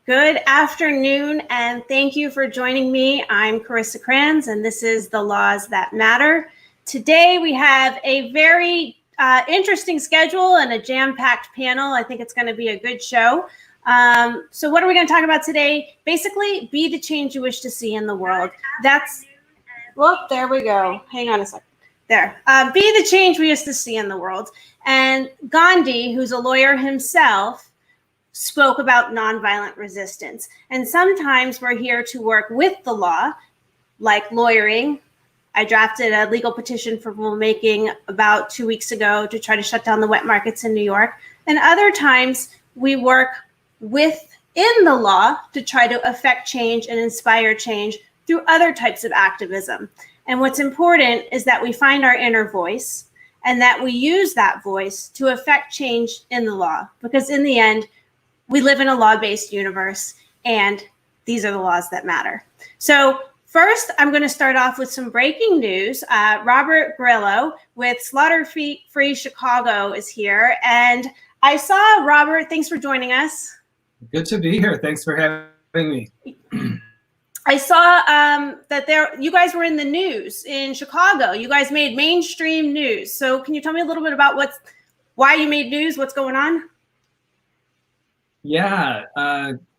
Good afternoon, and thank you for joining me. I'm Carissa Kranz, and this is The Laws That Matter. Today, we have a very interesting schedule and a jam-packed panel. I think it's going to be a good show. So what are we going to talk about today? Basically, be the change you wish to see in the world. That's, well, there we go. Hang on a second. There. Be the change we wish to see in the world. And Gandhi, who's a lawyer himself, spoke about nonviolent resistance. And sometimes we're here to work with the law, like lawyering. I drafted a legal petition for rulemaking about 2 weeks ago to try to shut down the wet markets in New York. And other times we work within the law to try to affect change and inspire change through other types of activism. And what's important is that we find our inner voice and that we use that voice to affect change in the law. Because in the end, we live in a law-based universe, and these are the laws that matter. So first, I'm going to start off with some breaking news. Robert Grillo with Slaughter Free Chicago is here. And I saw, Robert, thanks for joining us. Good to be here. Thanks for having me. I saw that you guys were in the news in Chicago. You guys made mainstream news. So can you tell me a little bit about why you made news, what's going on? Yeah,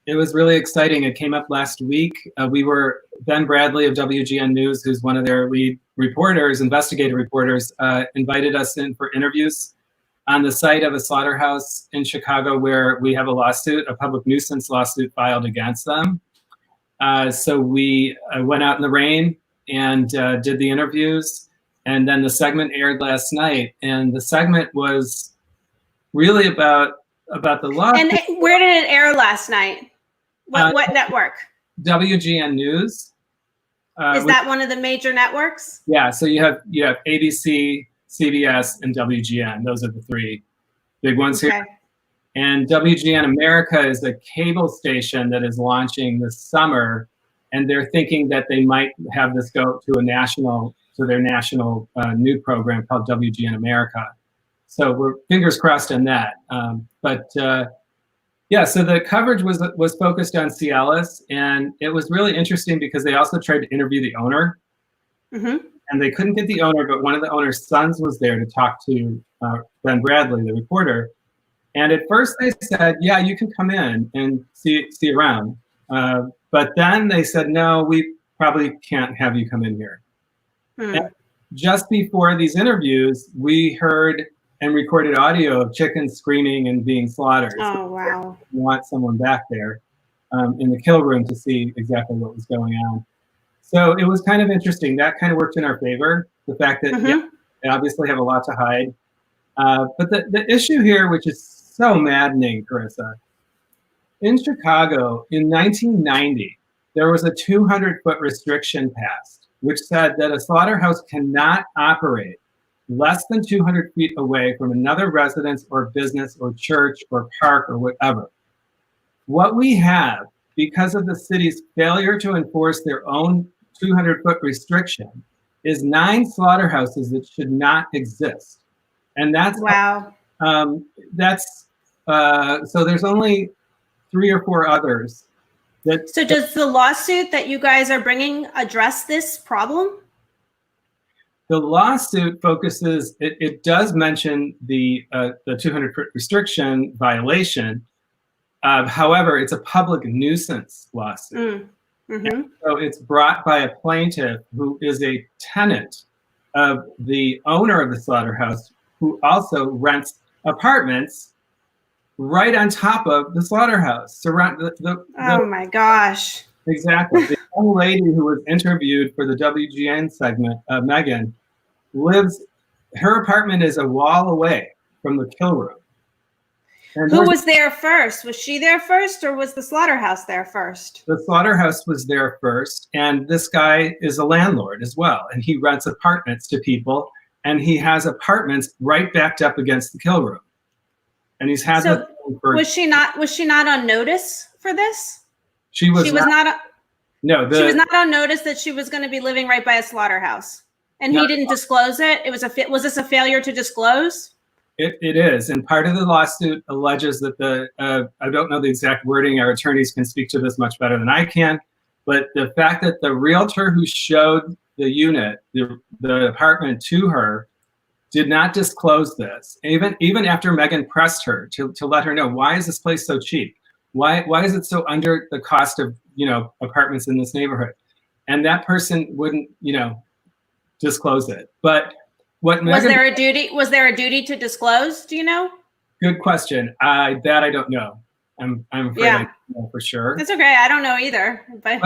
it was really exciting. It came up last week. Ben Bradley of WGN News, who's one of their lead reporters, investigative reporters, invited us in for interviews on the site of a slaughterhouse in Chicago where we have a lawsuit, a public nuisance lawsuit filed against them. So we went out in the rain and did the interviews. And then the segment aired last night. And the segment was really about the law. And where did it air last night? What network? WGN News. Is that one of the major networks? Yeah, so you have ABC, CBS, and WGN. Those are the three big ones here. And WGN America is a cable station that is launching this summer, and they're thinking that they might have this go to their national new program called WGN America. So we're fingers crossed on that. So the coverage was focused on Cialis, and it was really interesting because they also tried to interview the owner. Mm-hmm. And they couldn't get the owner, but one of the owner's sons was there to talk to Ben Bradley, the reporter. And at first they said, yeah, you can come in and see around. But then they said, no, we probably can't have you come in here. And just before these interviews, we heard and recorded audio of chickens screaming and being slaughtered. Oh, wow. We want someone back there in the kill room to see exactly what was going on. So it was kind of interesting. That kind of worked in our favor. The fact that they obviously have a lot to hide. But the issue here, which is so maddening, Carissa, in Chicago in 1990, there was a 200-foot restriction passed, which said that a slaughterhouse cannot operate less than 200 feet away from another residence or business or church or park or whatever. What we have, because of the city's failure to enforce their own 200-foot restriction, is 9 slaughterhouses that should not exist. And that's wow. So there's only 3 or 4 others. So does the lawsuit that you guys are bringing address this problem? The lawsuit focuses, it does mention the 200-foot restriction violation. However, it's a public nuisance lawsuit. Mm-hmm. So it's brought by a plaintiff who is a tenant of the owner of the slaughterhouse, who also rents apartments right on top of the slaughterhouse. Oh my gosh. Exactly. The young lady who was interviewed for the WGN segment, Megan, her apartment is a wall away from the kill room. And who was there first? Was she there first, or was the slaughterhouse there first? The slaughterhouse was there first, and this guy is a landlord as well, and he rents apartments to people, and he has apartments right backed up against the kill room. And he's had so was she not on notice for this? She was not. She was not on notice that she was going to be living right by a slaughterhouse, and he didn't disclose it. Was this a failure to disclose? It is, and part of the lawsuit alleges that I don't know the exact wording, our attorneys can speak to this much better than I can, but the fact that the realtor who showed the unit, the apartment to her, did not disclose this, even after Megan pressed her to let her know, why is this place so cheap? Why is it so under the cost of, apartments in this neighborhood? And that person wouldn't, disclose it. But what was there a duty to disclose? Do you know? Good question. I don't know. I'm afraid I don't know for sure. It's okay. I don't know either. But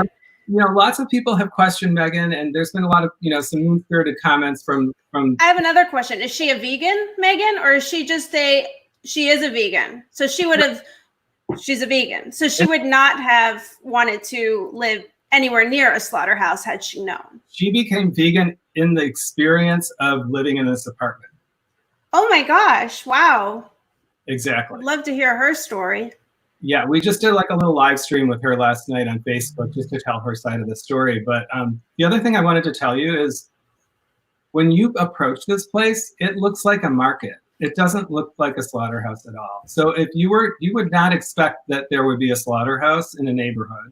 lots of people have questioned Megan, and there's been a lot of some mean-spirited comments from. I have another question. Is she a vegan, Megan, or is she just she is a vegan? So she's a vegan. So she would not have wanted to live anywhere near a slaughterhouse had she known. She became vegan in the experience of living in this apartment. Oh my gosh. Wow. Exactly. I'd love to hear her story. Yeah, we just did like a little live stream with her last night on Facebook just to tell her side of the story. But the other thing I wanted to tell you is when you approach this place, it looks like a market. It doesn't look like a slaughterhouse at all. So if you would not expect that there would be a slaughterhouse in a neighborhood.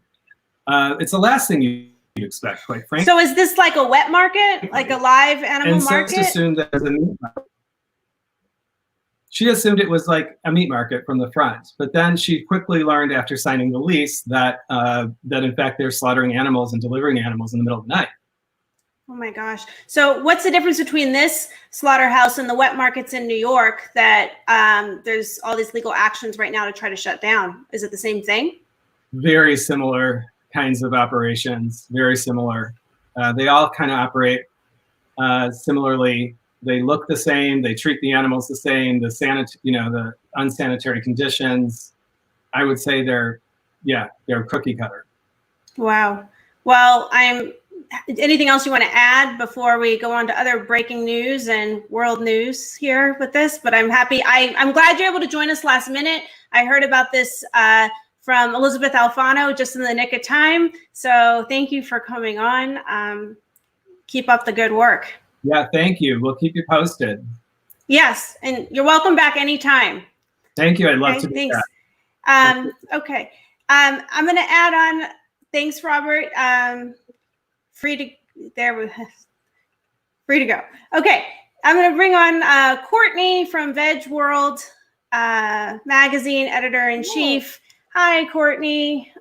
It's the last thing you'd expect, quite frankly. So is this like a wet market, like a live animal market? And assumed that as a meat market. She assumed it was like a meat market from the front, but then she quickly learned after signing the lease that in fact they're slaughtering animals and delivering animals in the middle of the night. Oh my gosh. So what's the difference between this slaughterhouse and the wet markets in New York that there's all these legal actions right now to try to shut down? Is it the same thing? Very similar kinds of operations, very similar. They all kind of operate similarly. They look the same. They treat the animals the same. The unsanitary conditions. I would say they're cookie cutter. Wow. Well, anything else you want to add before we go on to other breaking news and world news here with this? But I'm happy. I'm glad you're able to join us last minute. I heard about this from Elizabeth Alfano just in the nick of time. So thank you for coming on. Keep up the good work. Yeah, thank you. We'll keep you posted. Yes, and you're welcome back anytime. Thank you. I'd love to be back. Okay. I'm going to add on. Thanks, Robert. Free to go. Okay. I'm going to bring on Courtney from VegWorld magazine, editor-in-chief. Hi, Courtney.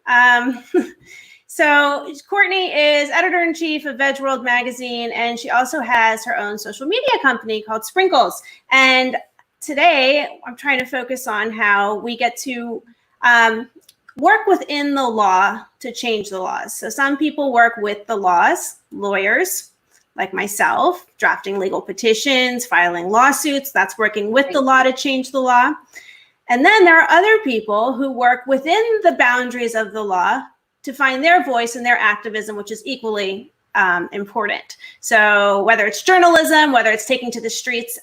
So Courtney is editor-in-chief of VegWorld magazine, and she also has her own social media company called Sprinkles. And today I'm trying to focus on how we get to work within the law to change the laws. So some people work with the laws, lawyers like myself, drafting legal petitions, filing lawsuits. That's working with the law to change the law. And then there are other people who work within the boundaries of the law to find their voice and their activism, which is equally important. So whether it's journalism, whether it's taking to the streets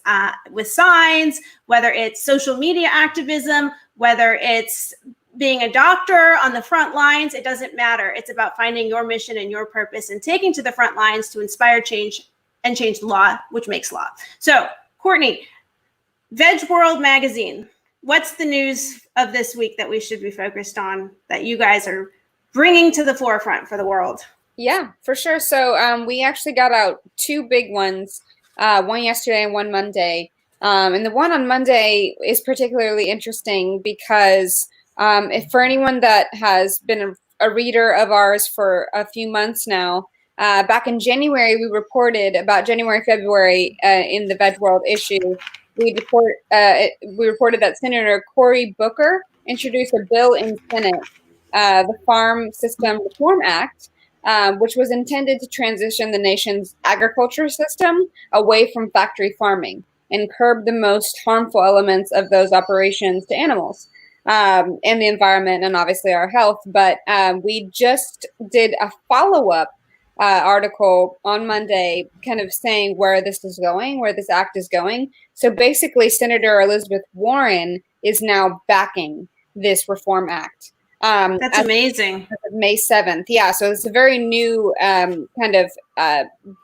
with signs, whether it's social media activism, whether it's being a doctor on the front lines, it doesn't matter. It's about finding your mission and your purpose and taking to the front lines to inspire change and change the law, which makes law. So Courtney, VegWorld magazine, what's the news of this week that we should be focused on that you guys are bringing to the forefront for the world? Yeah, for sure. So we actually got out two big ones, one yesterday and one Monday. And the one on Monday is particularly interesting because if for anyone that has been a reader of ours for a few months now, back in January, we reported about January, February in the VegWorld issue. We reported that Senator Cory Booker introduced a bill in Senate, the Farm System Reform Act, which was intended to transition the nation's agriculture system away from factory farming and curb the most harmful elements of those operations to animals and the environment and obviously our health. But we just did a follow-up article on Monday kind of saying where this is going, where this act is going. So basically, Senator Elizabeth Warren is now backing this Reform Act. That's amazing. May 7th. Yeah, so it's a very new kind of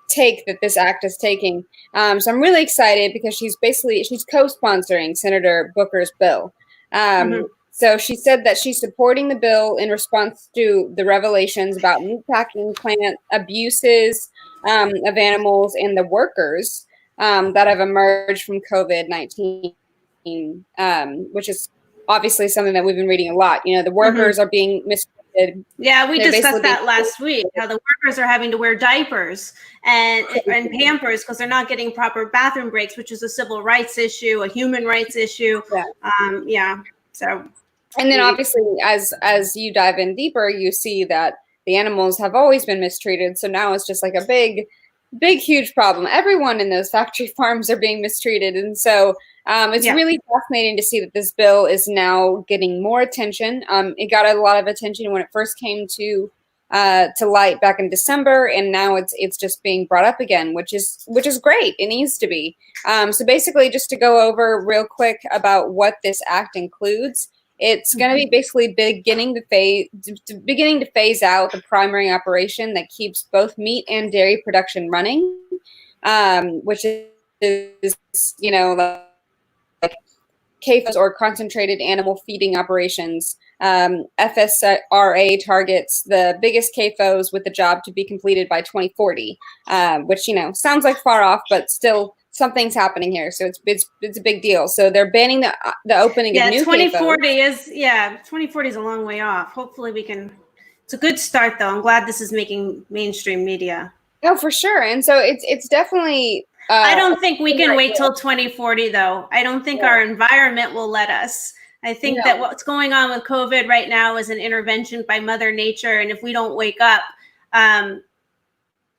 take that this act is taking. So I'm really excited because she's co-sponsoring Senator Booker's bill. So she said that she's supporting the bill in response to the revelations about meatpacking plant abuses of animals and the workers that have emerged from COVID-19, which is obviously something that we've been reading a lot. You know, the workers are being mistreated. Yeah, we discussed that last week, how the workers are having to wear diapers and Pampers because they're not getting proper bathroom breaks, which is a civil rights issue, a human rights issue. So. And then obviously, as you dive in deeper, you see that the animals have always been mistreated. So now it's just like a big, huge problem. Everyone in those factory farms are being mistreated. And so it's really fascinating to see that this bill is now getting more attention. It got a lot of attention when it first came to light back in December, and now it's just being brought up again, which is great. It needs to be. So basically, just to go over real quick about what this act includes, it's going to be basically beginning to phase out the primary operation that keeps both meat and dairy production running, which is like CAFOs or concentrated animal feeding operations. FSRA targets the biggest CAFOs with the job to be completed by 2040, which sounds like far off, but still something's happening here. So it's a big deal. So they're banning the opening of new 2040 CAFOs. 2040 is a long way off. Hopefully we can. It's a good start though. I'm glad this is making mainstream media. Oh, for sure. And so it's definitely. I don't think we can wait till 2040 though. I don't think our environment will let us. I think that what's going on with COVID right now is an intervention by Mother Nature. And if we don't wake up,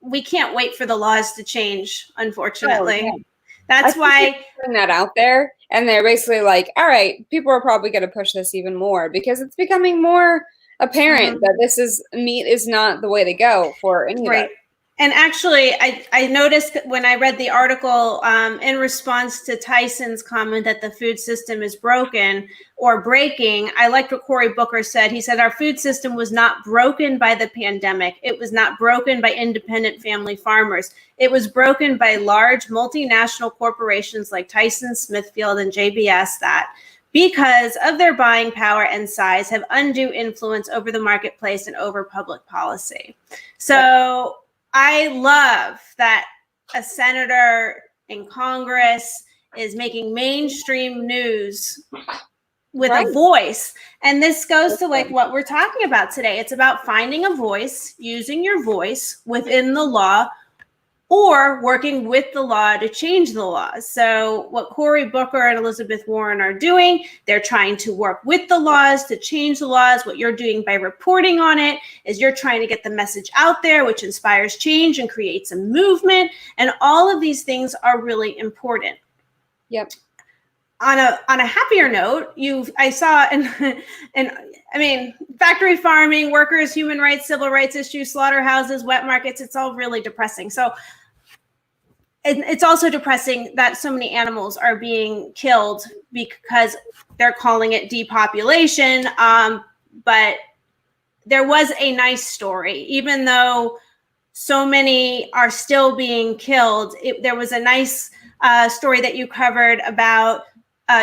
we can't wait for the laws to change, unfortunately. Oh, yeah. That's why putting that out there. And they're basically like, all right, people are probably going to push this even more because it's becoming more apparent that meat is not the way to go for any of that. And actually, I noticed when I read the article in response to Tyson's comment that the food system is broken or breaking, I liked what Cory Booker said. He said, our food system was not broken by the pandemic. It was not broken by independent family farmers. It was broken by large multinational corporations like Tyson, Smithfield, and JBS that, because of their buying power and size, have undue influence over the marketplace and over public policy. So I love that a senator in Congress is making mainstream news with a voice. And this goes to like what we're talking about today. It's about finding a voice, using your voice within the law, or working with the law to change the laws. So what Cory Booker and Elizabeth Warren are doing, they're trying to work with the laws to change the laws. What you're doing by reporting on it is you're trying to get the message out there, which inspires change and creates a movement. And all of these things are really important. Yep. On a happier note, I saw factory farming, workers, human rights, civil rights issues, slaughterhouses, wet markets, it's all really depressing. So it's also depressing that so many animals are being killed because they're calling it depopulation. But there was a nice story, even though so many are still being killed. There was a nice story that you covered about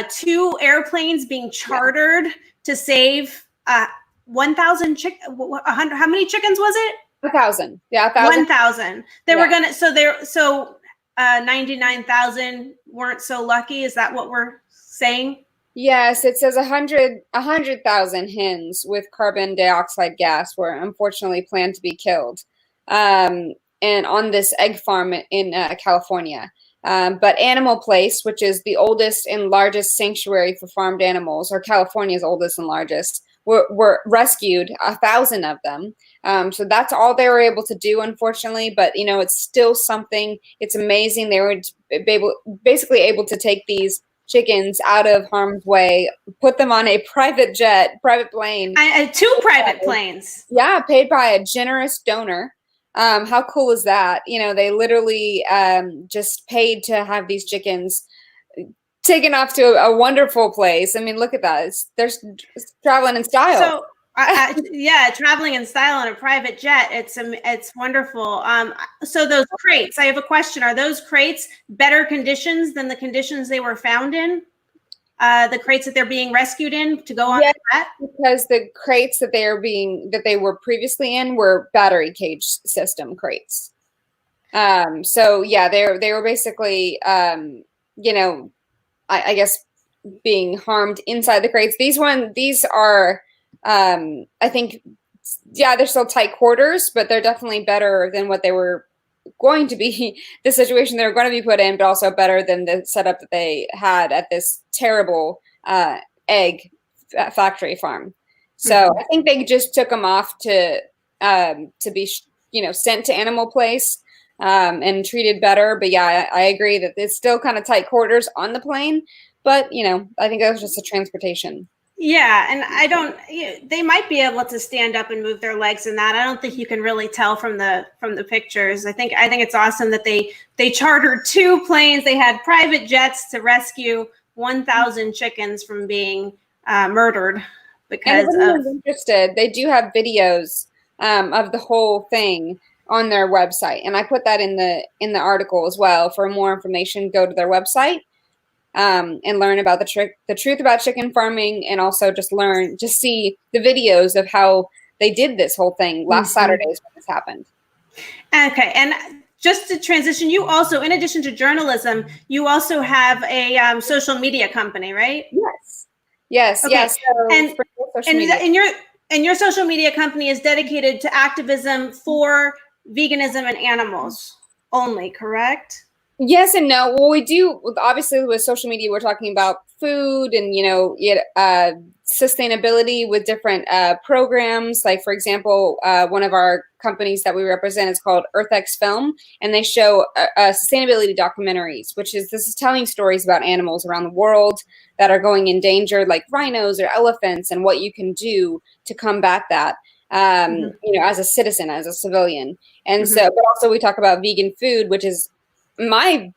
2 airplanes being chartered to save 1,000 100. How many chickens was it? 1,000. Yeah, 1,000. 1,000. They were gonna. So 99,000 weren't so lucky. Is that what we're saying? Yes, it says 100,000 hens with carbon dioxide gas were unfortunately planned to be killed, and on this egg farm in California. But Animal Place, which is the oldest and largest sanctuary for farmed animals, or California's oldest and largest, were rescued, 1,000 of them. So that's all they were able to do, unfortunately. But, it's still something. It's amazing. They were basically able to take these chickens out of harm's way, put them on a private plane. 2 private planes. Yeah, paid by a generous donor. How cool is that? They literally just paid to have these chickens taken off to a wonderful place. I mean, look at that. They're traveling in style. So Yeah, traveling in style on a private jet. It's wonderful. So those crates, I have a question. Are those crates better conditions than the conditions they were found in? The crates that they're being rescued in to go on the jet? Because the crates that they were previously in were battery cage system crates. So yeah, they were basically you know, I guess being harmed inside the crates. These are I think, yeah, they're still tight quarters, but they're definitely better than what they were going to be, the situation they were going to be put in, but also better than the setup that they had at this terrible egg factory farm. So I think they just took them off to be, sent to animal place and treated better. But yeah, I agree that it's still kind of tight quarters on the plane. But, I think that was just a transportation. Yeah, and they might be able to stand up and move their legs in that. I don't think you can really tell from the pictures. I think it's awesome that they chartered 2 planes. They had private jets to rescue 1,000 chickens from being murdered because of. Interested, they do have videos of the whole thing on their website, and I put that in the article as well. For more information, go to their website. And learn about the truth about chicken farming, and also just see the videos of how they did this whole thing last Saturday when this happened. Okay, and just to transition, you also, in addition to journalism, you also have a social media company, right? Yes. Okay. Yes. And your social media company is dedicated to activism for veganism and animals only, correct? Yes and no. Well, we do, obviously, with social media, we're talking about food and, sustainability with different programs. Like, for example, one of our companies that we represent is called EarthX Film, and they show sustainability documentaries, this is telling stories about animals around the world that are going in danger, like rhinos or elephants, and what you can do to combat that. As a citizen, as a civilian. And so, but also we talk about vegan food, which is my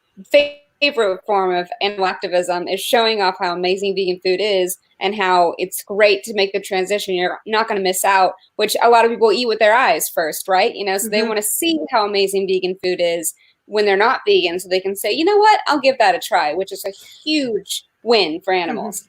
favorite form of animal activism, is showing off how amazing vegan food is and how it's great to make the transition. You're not going to miss out, which a lot of people eat with their eyes first, right? So they want to see how amazing vegan food is when they're not vegan, so they can say, you know what, I'll give that a try, which is a huge win for animals.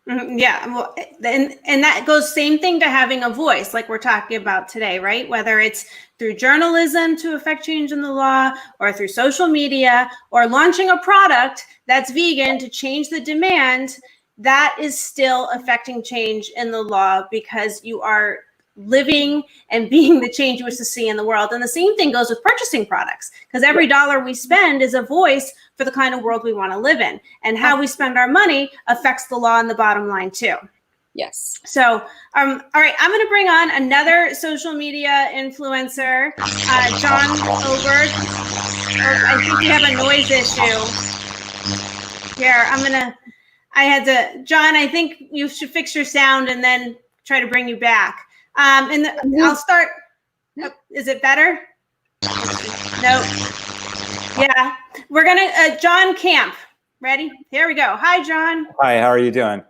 Yeah, well, and that goes same thing to having a voice, like we're talking about today, right? Whether it's through journalism to affect change in the law, or through social media, or launching a product that's vegan to change the demand, that is still affecting change in the law, because you are living and being the change you wish to see in the world. And the same thing goes with purchasing products, because every dollar we spend is a voice for the kind of world we want to live in. And how we spend our money affects the law and the bottom line too. Yes. So, all right, I'm going to bring on another social media influencer, John Oberg. I think we have a noise issue here. John, I think you should fix your sound and then try to bring you back. I'll start. Is it better? No. Yeah. We're going to, John Camp. Ready? Here we go. Hi, John. Hi, how are you doing?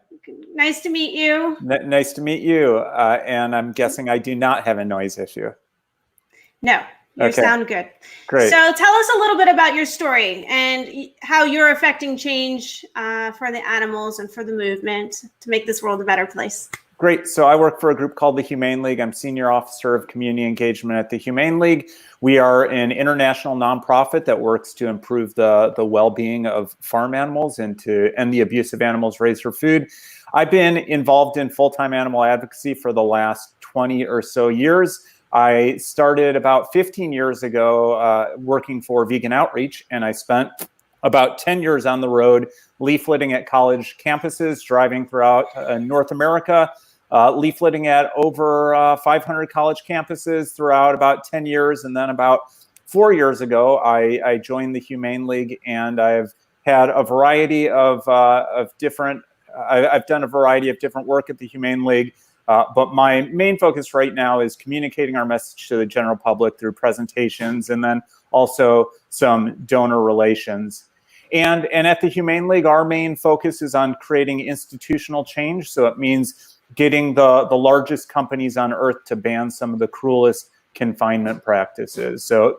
Nice to meet you. Nice to meet you. And I'm guessing I do not have a noise issue. No, you sound good. Great. So tell us a little bit about your story and how you're affecting change for the animals and for the movement to make this world a better place. Great. So I work for a group called the Humane League. I'm Senior Officer of Community Engagement at the Humane League. We are an international nonprofit that works to improve the well-being of farm animals and to end the abuse of animals raised for food. I've been involved in full-time animal advocacy for the last 20 or so years. I started about 15 years ago working for Vegan Outreach, and I spent about 10 years on the road leafleting at college campuses, driving throughout North America, leafleting at over 500 college campuses throughout about 10 years. And then about 4 years ago, I joined the Humane League, and I've had a variety of different, I've done a variety of different work at the Humane League. But my main focus right now is communicating our message to the general public through presentations, and then also some donor relations. And at the Humane League, our main focus is on creating institutional change. So it means getting the largest companies on earth to ban some of the cruelest confinement practices. So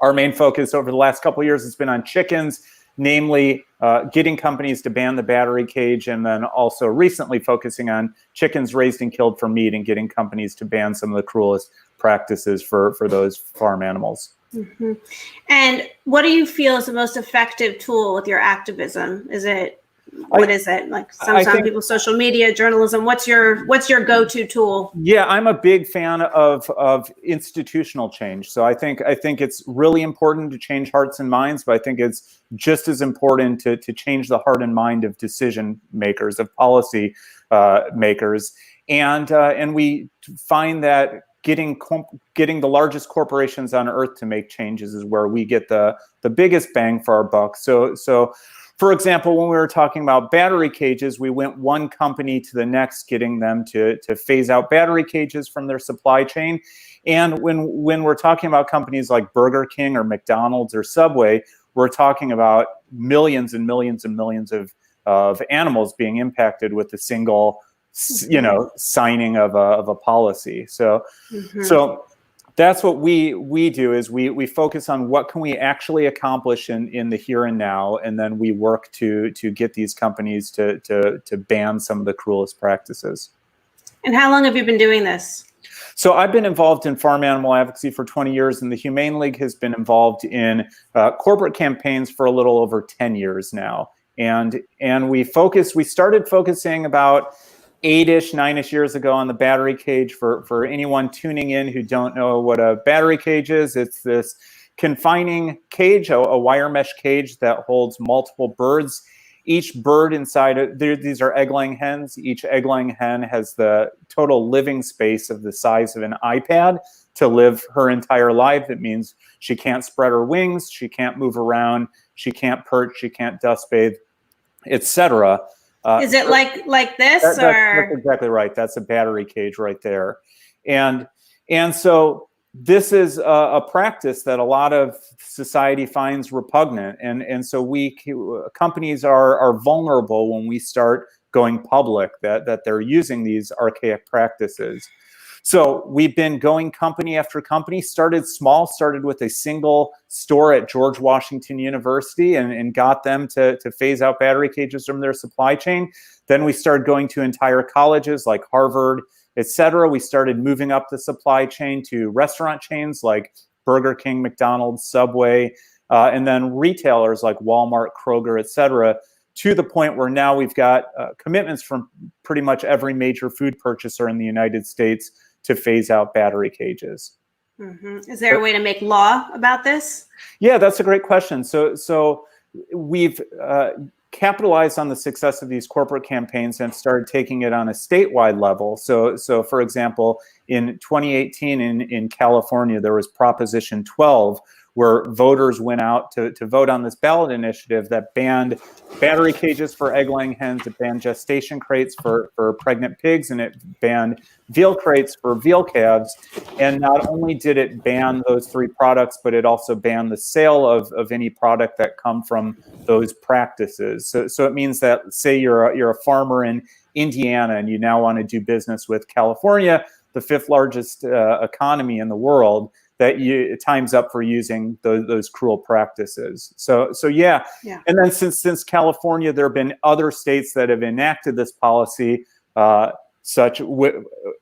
our main focus over the last couple of years has been on chickens, namely getting companies to ban the battery cage, and then also recently focusing on chickens raised and killed for meat and getting companies to ban some of the cruelest practices for those farm animals. And what do you feel is the most effective tool with your activism? Is it, what is it? Like some people, social media, journalism, what's your go-to tool? Yeah, I'm a big fan of institutional change. So I think it's really important to change hearts and minds, but I think it's just as important to change the heart and mind of decision makers, of policy makers. And we find that getting the largest corporations on earth to make changes is where we get the biggest bang for our buck. So for example, when we were talking about battery cages, we went one company to the next, getting them to phase out battery cages from their supply chain. And when we're talking about companies like Burger King or McDonald's or Subway, we're talking about millions and millions and millions of animals being impacted with a single, signing of a policy. So that's what we do, is we focus on what can we actually accomplish in the here and now, and then we work to get these companies to ban some of the cruelest practices. And how long have you been doing this? So I've been involved in farm animal advocacy for 20 years, and the Humane League has been involved in corporate campaigns for a little over 10 years now. And we started focusing about 8-ish, 9-ish years ago on the battery cage. For anyone tuning in who don't know what a battery cage is, it's this confining cage, a wire mesh cage that holds multiple birds. Each bird inside it, these are egg-laying hens. Each egg-laying hen has the total living space of the size of an iPad to live her entire life. That means she can't spread her wings, she can't move around, she can't perch, she can't dust bathe, etc. Is it like this? That's exactly right. That's a battery cage right there. And so this is a practice that a lot of society finds repugnant. And so companies are vulnerable when we start going public that they're using these archaic practices. So we've been going company after company, started small, started with a single store at George Washington University and got them to phase out battery cages from their supply chain. Then we started going to entire colleges like Harvard, etc. We started moving up the supply chain to restaurant chains like Burger King, McDonald's, Subway, and then retailers like Walmart, Kroger, etc., to the point where now we've got commitments from pretty much every major food purchaser in the United States to phase out battery cages. Is there a way to make law about this? Yeah, that's a great question. So we've capitalized on the success of these corporate campaigns and started taking it on a statewide level. So for example, in 2018 in California, there was Proposition 12, where voters went out to vote on this ballot initiative that banned battery cages for egg-laying hens, it banned gestation crates for pregnant pigs, and it banned veal crates for veal calves. And not only did it ban those three products, but it also banned the sale of any product that come from those practices. So it means that, say you're a farmer in Indiana and you now want to do business with California, the 5th largest economy in the world, that time's up for using those cruel practices. So yeah. And then since California, there have been other states that have enacted this policy, such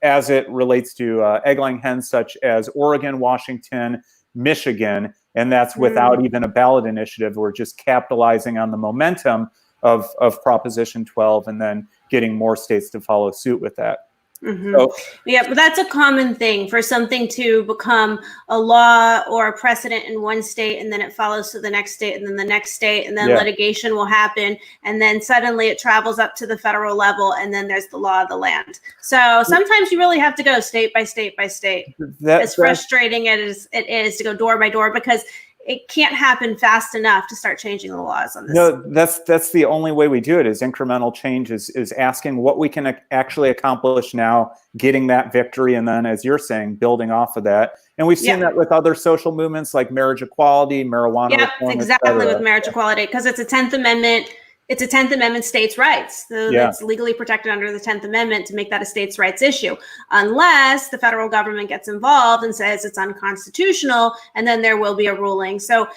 as it relates to egg-laying hens, such as Oregon, Washington, Michigan, and that's without even a ballot initiative. We're just capitalizing on the momentum of Proposition 12 and then getting more states to follow suit with that. So, yeah, but that's a common thing for something to become a law or a precedent in one state, and then it follows to the next state, and then the next state, and then litigation will happen, and then suddenly it travels up to the federal level, and then there's the law of the land. So sometimes you really have to go state by state by state. As frustrating as it is to go door by door, because it can't happen fast enough to start changing the laws on this. No, that's the only way we do it, is incremental change, is asking what we can actually accomplish now, getting that victory, and then, as you're saying, building off of that. And we've seen that with other social movements like marriage equality, marijuana reform, exactly, with marriage equality, because it's a 10th Amendment it's a 10th Amendment states' rights. So Yeah. it's legally protected under the 10th Amendment to make that a states' rights issue, unless the federal government gets involved and says it's unconstitutional, and then there will be a ruling. So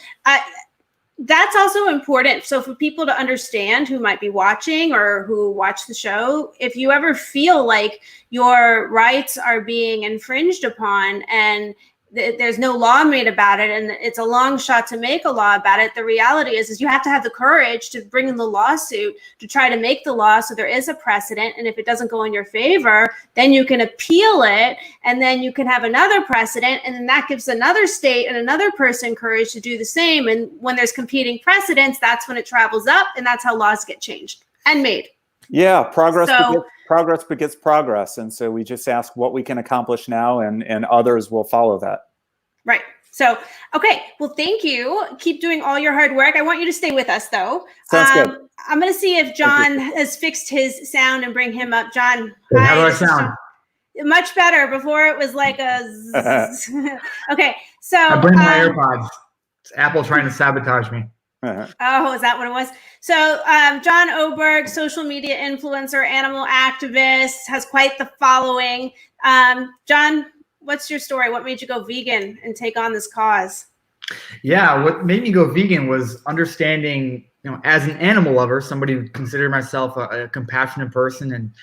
that's also important. So for people to understand who might be watching or who watch the show, if you ever feel like your rights are being infringed upon and there's no law made about it, and it's a long shot to make a law about it, the reality is you have to have the courage to bring in the lawsuit to try to make the law so there is a precedent. And if it doesn't go in your favor, then you can appeal it, and then you can have another precedent, and then that gives another state and another person courage to do the same. And when there's competing precedents, that's when it travels up, and that's how laws get changed and made. Yeah, progress begets progress. And so we just ask what we can accomplish now, and others will follow that. Right. So, okay. Well, thank you. Keep doing all your hard work. I want you to stay with us, though. Sounds good. I'm going to see if John has fixed his sound and bring him up. John, hey, how do I sound? Much better. Before it was like a zzz. Okay. So I bring my AirPods. It's Apple trying to sabotage me. Oh, is that what it was? So John Oberg, social media influencer, animal activist, has quite the following. John, what's your story? What made you go vegan and take on this cause? Yeah, what made me go vegan was understanding, as an animal lover, somebody who considered myself a compassionate person and,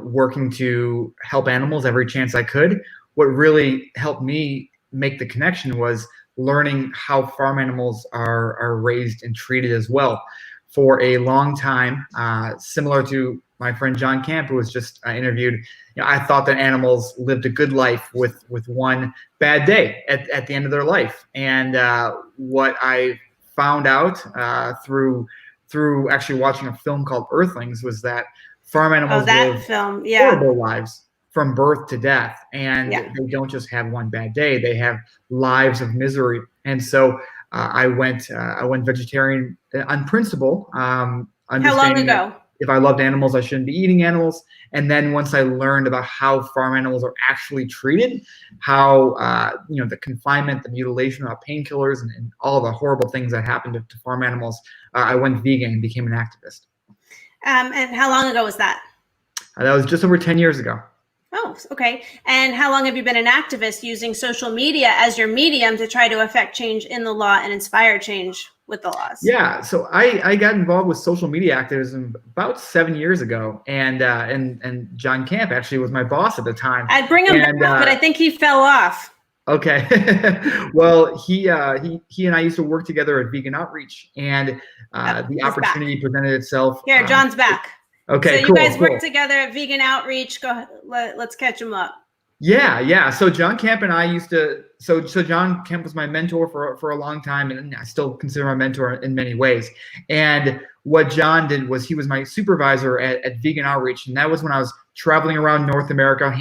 working to help animals every chance I could. What really helped me make the connection was learning how farm animals are raised and treated as well. For a long time, similar to my friend John Camp, who was just interviewed, I thought that animals lived a good life with one bad day at the end of their life. And what I found out through actually watching a film called Earthlings was that farm animals live horrible lives from birth to death, and they don't just have one bad day; they have lives of misery. And so I went vegetarian on principle. How long ago? If I loved animals, I shouldn't be eating animals. And then once I learned about how farm animals are actually treated, how the confinement, the mutilation, about painkillers, and all the horrible things that happen to farm animals, I went vegan and became an activist. And how long ago was that? That was just over 10 years ago. Oh, okay. And how long have you been an activist using social media as your medium to try to affect change in the law and inspire change with the laws? Yeah, so I got involved with social media activism about 7 years ago, and John Camp actually was my boss at the time. I'd bring him back, but I think he fell off. Okay. Well, he and I used to work together at Vegan Outreach, and the opportunity presented itself. Here, John's back. Okay, so cool. You guys work together at Vegan Outreach. Let's catch him up. Yeah. So John Camp and I used to. So John Camp was my mentor for a long time, and I still consider my mentor in many ways. And what John did was he was my supervisor at Vegan Outreach, and that was when I was traveling around North America,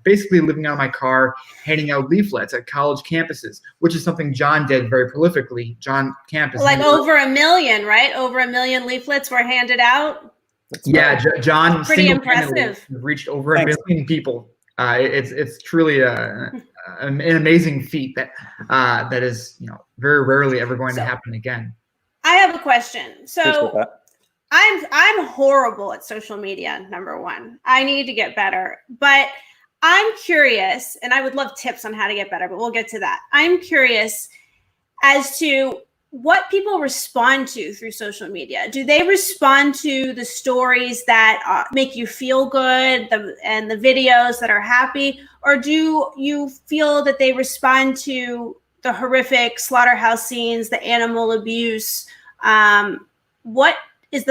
basically living out of my car, handing out leaflets at college campuses, which is something John did very prolifically. John Camp is over 1 million, right? Over 1 million leaflets were handed out. John, pretty impressive. Reached over 1 million people. It's truly an amazing feat that is very rarely ever going to happen again. I have a question. So I'm horrible at social media, number one. I need to get better, but I'm curious, and I would love tips on how to get better, but we'll get to that. I'm curious as to what people respond to through social media. Do they respond to the stories that make you feel good and the videos that are happy? Or do you feel that they respond to the horrific slaughterhouse scenes, the animal abuse? What is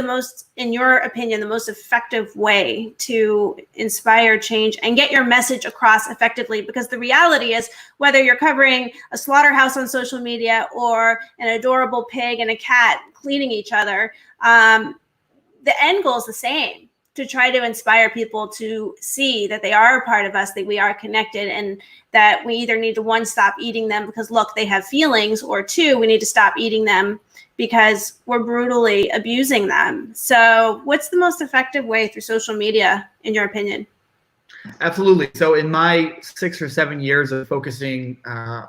in your opinion, the most effective way to inspire change and get your message across effectively? Because the reality is, whether you're covering a slaughterhouse on social media or an adorable pig and a cat cleaning each other, the end goal is the same: to try to inspire people to see that they are a part of us, that we are connected, and that we either need to, one, stop eating them because, look, they have feelings, or two, we need to stop eating them because we're brutally abusing them. So what's the most effective way through social media, in your opinion? Absolutely. So in my 6 or 7 years of focusing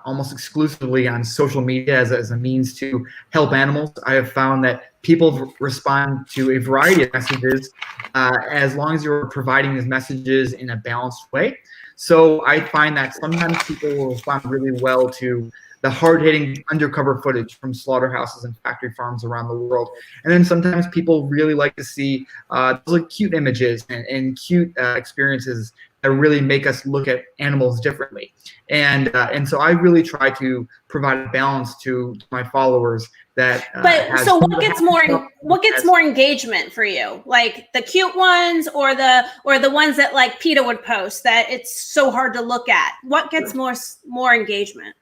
almost exclusively on social media as a means to help animals, I have found that people respond to a variety of messages as long as you're providing these messages in a balanced way. So I find that sometimes people will respond really well to the hard-hitting undercover footage from slaughterhouses and factory farms around the world. And then sometimes people really like to see those cute images and cute experiences that really make us look at animals differently. And so I really try to provide a balance to my followers that. So what gets more engagement for you? Like the cute ones or the ones that like PETA would post that it's so hard to look at? What gets more engagement?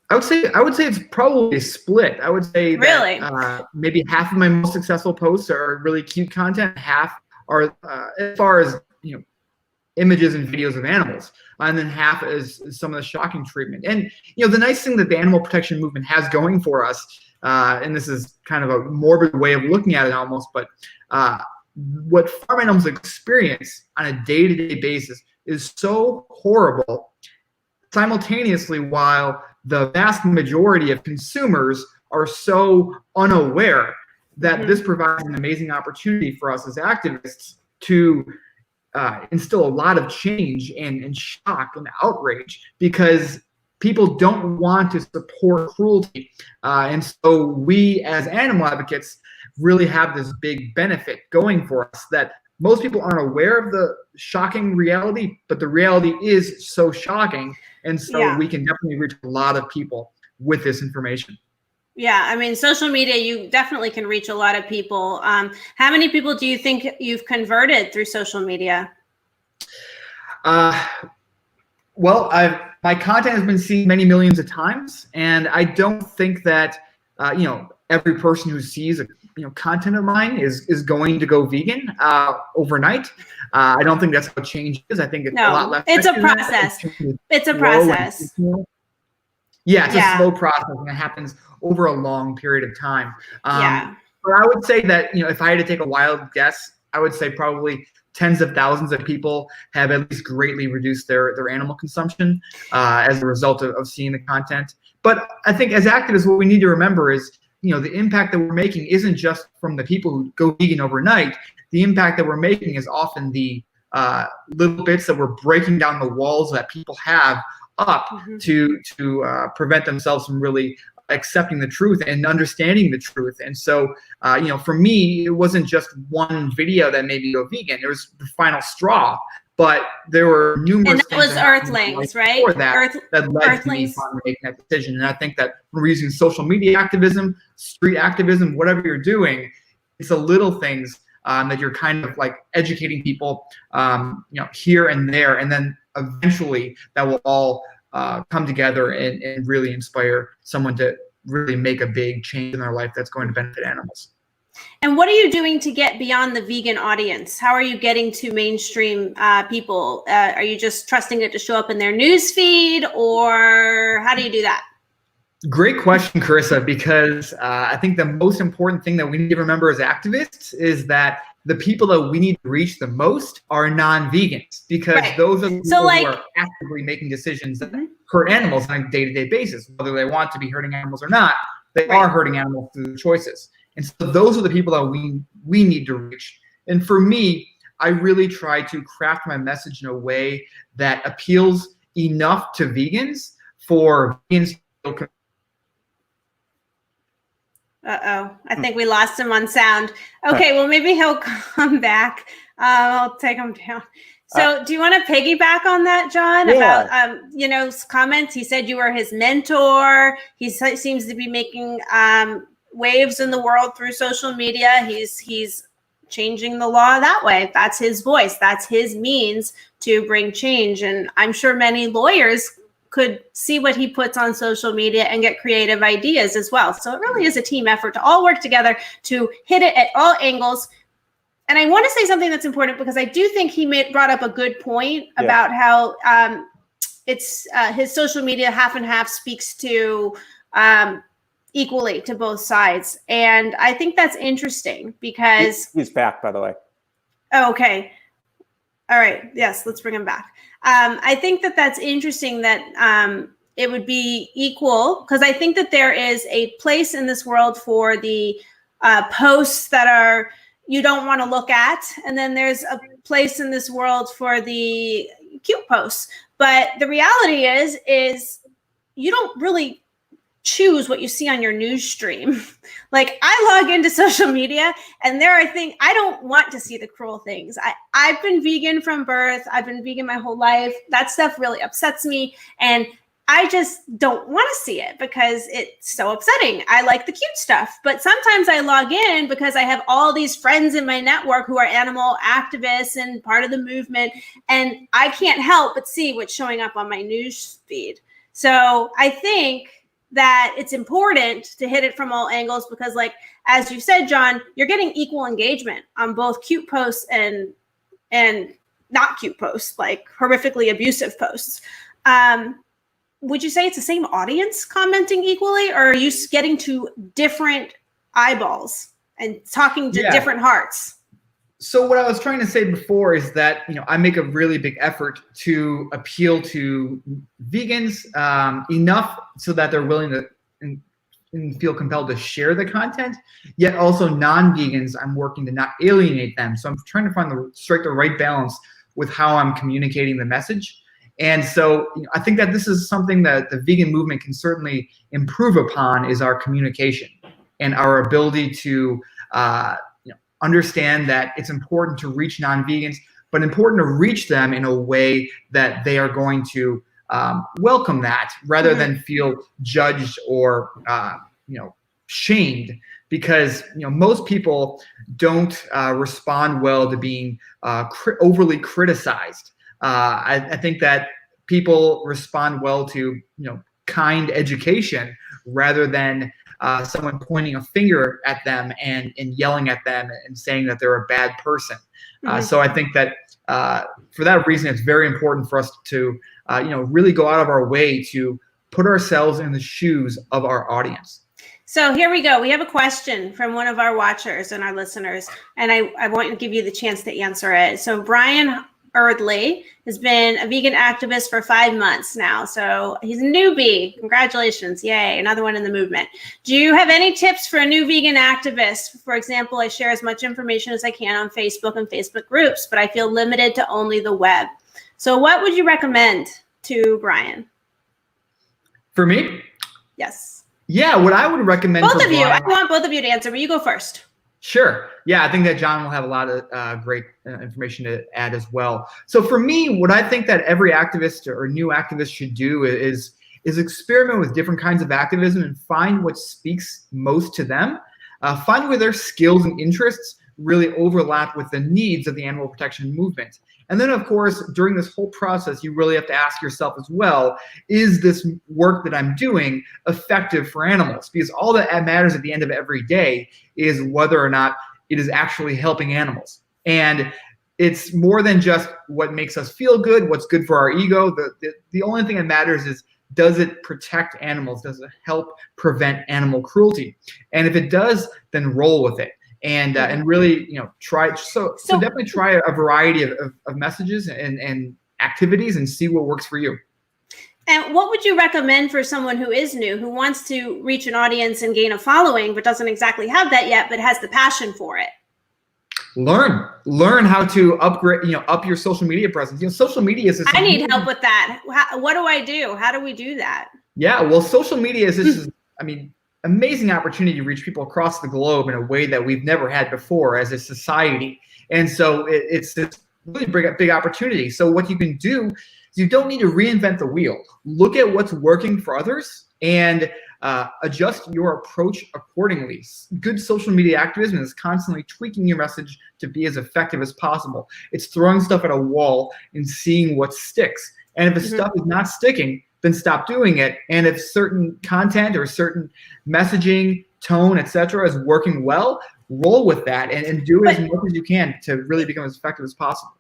I would say it's probably split. I would say really that maybe half of my most successful posts are really cute content, half are as far as images and videos of animals, and then half is some of the shocking treatment. And the nice thing that the animal protection movement has going for us, and this is kind of a morbid way of looking at it almost, but what farm animals experience on a day-to-day basis is so horrible. Simultaneously, while the vast majority of consumers are so unaware that this provides an amazing opportunity for us as activists to instill a lot of change and shock and outrage, because people don't want to support cruelty. And so we as animal advocates really have this big benefit going for us that most people aren't aware of the shocking reality, but the reality is so shocking. And so we can definitely reach a lot of people with this information. Yeah, I mean, social media, you definitely can reach a lot of people. How many people do you think you've converted through social media? Well, my content has been seen many millions of times, and I don't think that every person who sees content of mine is going to go vegan overnight. I don't think that's how change is. I think it's a lot less. It's a process. It's a process. Yeah, it's a slow process, and it happens over a long period of time. But I would say that if I had to take a wild guess, I would say probably tens of thousands of people have at least greatly reduced their animal consumption as a result of seeing the content. But I think as activists, what we need to remember is the impact that we're making isn't just from the people who go vegan overnight. The impact that we're making is often the little bits that we're breaking down the walls that people have up to prevent themselves from really accepting the truth and understanding the truth. And so, for me, it wasn't just one video that made me go vegan. It was the final straw. But there were numerous things. And that was Earthlings, right? That led to me finally making that decision. And I think that we're using social media activism, street activism, whatever you're doing, it's the little things that you're kind of like educating people, here and there, and then eventually that will all come together and really inspire someone to really make a big change in their life that's going to benefit animals. And what are you doing to get beyond the vegan audience? How are you getting to mainstream people? Are you just trusting it to show up in their news feed, or how do you do that? Great question, Carissa, because I think the most important thing that we need to remember as activists is that the people that we need to reach the most are non-vegans, because those are the people who are actively making decisions that hurt animals on a day-to-day basis. Whether they want to be hurting animals or not, they are hurting animals through their choices. And so those are the people that we need to reach. And for me, I really try to craft my message in a way that appeals enough to vegans for vegans to I think we lost him on sound. Okay, well, maybe he'll come back. I'll take him down. So do you want to piggyback on that, John, about, comments? He said you were his mentor. He seems to be making waves in the world through social media. He's changing the law that way. That's his voice. That's his means to bring change. And I'm sure many lawyers could see what he puts on social media and get creative ideas as well. So it really is a team effort to all work together to hit it at all angles. And I want to say something that's important, because I do think he brought up a good point about how it's his social media half and half speaks to equally to both sides. And I think that's interesting because he's back, by the way. Oh, okay. All right. Yes, let's bring him back. I think that that's interesting that it would be equal, because I think that there is a place in this world for the posts that are you don't want to look at, and then there's a place in this world for the cute posts. But the reality is you don't really choose what you see on your news stream. Like, I log into social media and there are things I don't want to see, the cruel things. I've been vegan from birth. I've been vegan my whole life. That stuff really upsets me. And I just don't want to see it because it's so upsetting. I like the cute stuff, but sometimes I log in because I have all these friends in my network who are animal activists and part of the movement. And I can't help but see what's showing up on my news feed. So I think that it's important to hit it from all angles because, like, as you said, John, you're getting equal engagement on both cute posts and not cute posts, like horrifically abusive posts. Would you say it's the same audience commenting equally, or are you getting to different eyeballs and talking to different hearts? So what I was trying to say before is that, I make a really big effort to appeal to vegans enough so that they're willing to and feel compelled to share the content, yet also non-vegans, I'm working to not alienate them. So I'm trying to strike the right balance with how I'm communicating the message. And so I think that this is something that the vegan movement can certainly improve upon, is our communication and our ability to understand that it's important to reach non-vegans, but important to reach them in a way that they are going to welcome that, rather than feel judged or shamed, because most people don't respond well to being overly criticized. I think that people respond well to kind education rather than someone pointing a finger at them and yelling at them and saying that they're a bad person. So I think that for that reason, it's very important for us to really go out of our way to put ourselves in the shoes of our audience. So here we go. We have a question from one of our watchers and our listeners, and I want to give you the chance to answer it. So Brian Erdley has been a vegan activist for 5 months now. So he's a newbie. Congratulations. Yay. Another one in the movement. Do you have any tips for a new vegan activist? For example, I share as much information as I can on Facebook and Facebook groups, but I feel limited to only the web. So what would you recommend to Brian? For me? Yes. Yeah, what I would recommend both for of you. Brian, I want both of you to answer, but you go first. Sure. Yeah, I think that John will have a lot of great information to add as well. So for me, what I think that every activist or new activist should do is experiment with different kinds of activism and find what speaks most to them. Find where their skills and interests really overlap with the needs of the animal protection movement. And then, of course, during this whole process, you really have to ask yourself as well, is this work that I'm doing effective for animals? Because all that matters at the end of every day is whether or not it is actually helping animals. And it's more than just what makes us feel good, what's good for our ego. The only thing that matters is, does it protect animals? Does it help prevent animal cruelty? And if it does, then roll with it. And really, try. So definitely try a variety of messages and activities and see what works for you. And what would you recommend for someone who is new, who wants to reach an audience and gain a following, but doesn't exactly have that yet, but has the passion for it? Learn how to upgrade, up your social media presence. Social media is. I need help with that. What do I do? How do we do that? Yeah, well, social media is amazing opportunity to reach people across the globe in a way that we've never had before as a society. And so it's really big opportunity. So what you can do is you don't need to reinvent the wheel. Look at what's working for others and adjust your approach accordingly. Good social media activism is constantly tweaking your message to be as effective as possible. It's throwing stuff at a wall and seeing what sticks. And if the stuff is not sticking, then stop doing it. And if certain content or certain messaging, tone, etc. is working well, roll with that and do it as much as you can to really become as effective as possible.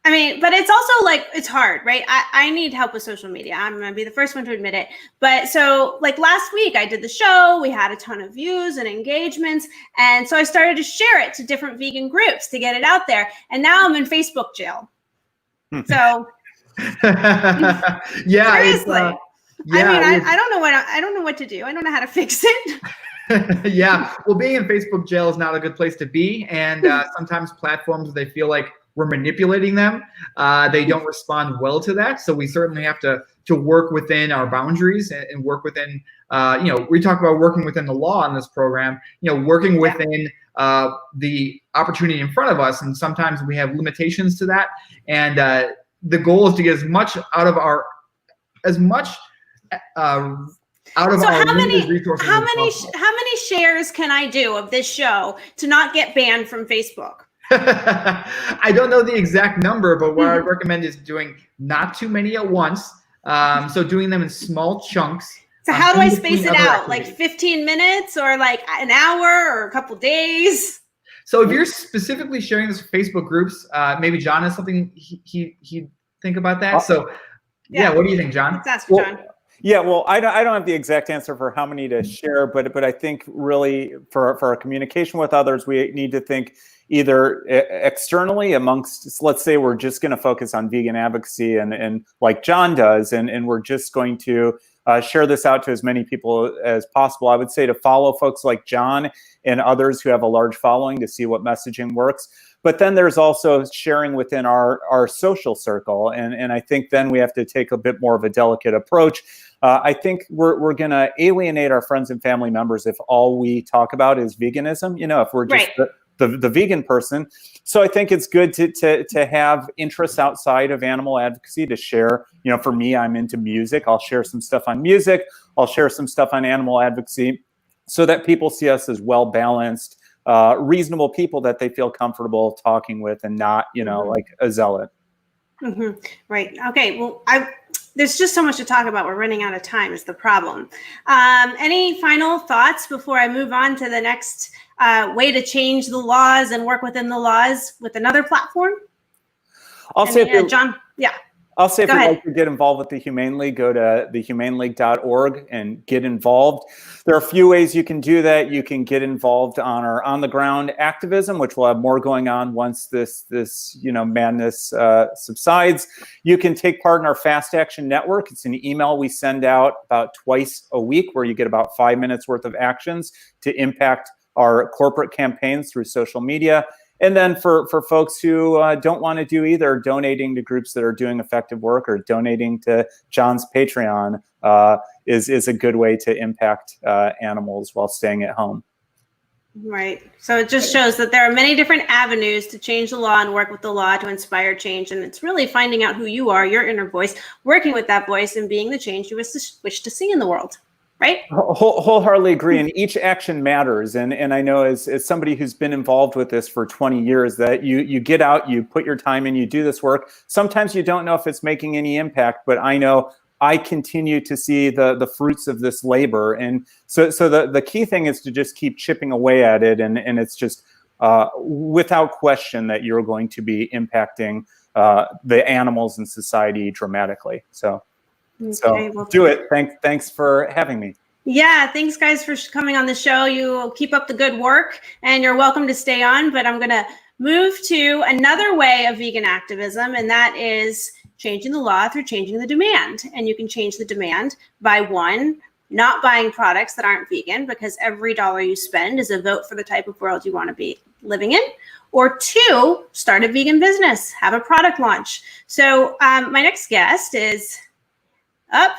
I mean, but it's also like, it's hard, right? I need help with social media. I'm going to be the first one to admit it. But so like last week I did the show, we had a ton of views and engagements. And so I started to share it to different vegan groups to get it out there. And now I'm in Facebook jail. So Yeah, seriously, yeah, I don't know what to do. I don't know how to fix it. yeah. Well, being in Facebook jail is not a good place to be, and sometimes platforms, they feel like we're manipulating them. They don't respond well to that, so we certainly have to work within our boundaries and work within. We talk about working within the law in this program. Working within the opportunity in front of us, and sometimes we have limitations to that. And the goal is to get as much out of our limited resources. How many shares can I do of this show to not get banned from Facebook? I don't know the exact number, but what I recommend is doing not too many at once. So doing them in small chunks. So how do I space it out? Like 15 minutes or like an hour or a couple days? So if you're specifically sharing this with Facebook groups, maybe John has something he'd think about that. So yeah, what do you think, John? Let's ask John. Yeah, well, I don't have the exact answer for how many to share, but I think really for our communication with others, we need to think either externally amongst, let's say we're just going to focus on vegan advocacy and like John does, and we're just going to share this out to as many people as possible. I would say to follow folks like John and others who have a large following to see what messaging works. But then there's also sharing within our social circle. And I think then we have to take a bit more of a delicate approach. I think we're going to alienate our friends and family members if all we talk about is veganism, if we're just the vegan person. So I think it's good to have interests outside of animal advocacy to share. For me, I'm into music. I'll share some stuff on music. I'll share some stuff on animal advocacy so that people see us as well-balanced, reasonable people that they feel comfortable talking with and not, like a zealot. Mm-hmm. Right. Okay. Well, there's just so much to talk about. We're running out of time is the problem. Any final thoughts before I move on to the next way to change the laws and work within the laws with another platform? John, yeah. I'll say if you'd like to get involved with the Humane League, go to thehumaneleague.org and get involved. There are a few ways you can do that. You can get involved on our on-the-ground activism, which we'll have more going on once this madness subsides. You can take part in our Fast Action Network. It's an email we send out about twice a week where you get about 5 minutes worth of actions to impact our corporate campaigns through social media. And then for folks who don't want to do either, donating to groups that are doing effective work or donating to John's Patreon is a good way to impact animals while staying at home. Right. So it just shows that there are many different avenues to change the law and work with the law to inspire change. And it's really finding out who you are, your inner voice, working with that voice and being the change you wish to see in the world. Right? Wholeheartedly agree. And each action matters. And I know as somebody who's been involved with this for 20 years that you get out, you put your time in, you do this work. Sometimes you don't know if it's making any impact, but I know I continue to see the fruits of this labor. And so the key thing is to just keep chipping away at it. And it's just without question that you're going to be impacting the animals in society dramatically. So well, do it. Thanks for having me. Yeah, thanks guys for coming on the show. You keep up the good work and you're welcome to stay on, but I'm going to move to another way of vegan activism, and that is changing the law through changing the demand. And you can change the demand by one, not buying products that aren't vegan, because every dollar you spend is a vote for the type of world you want to be living in. Or two, start a vegan business, have a product launch. So my next guest is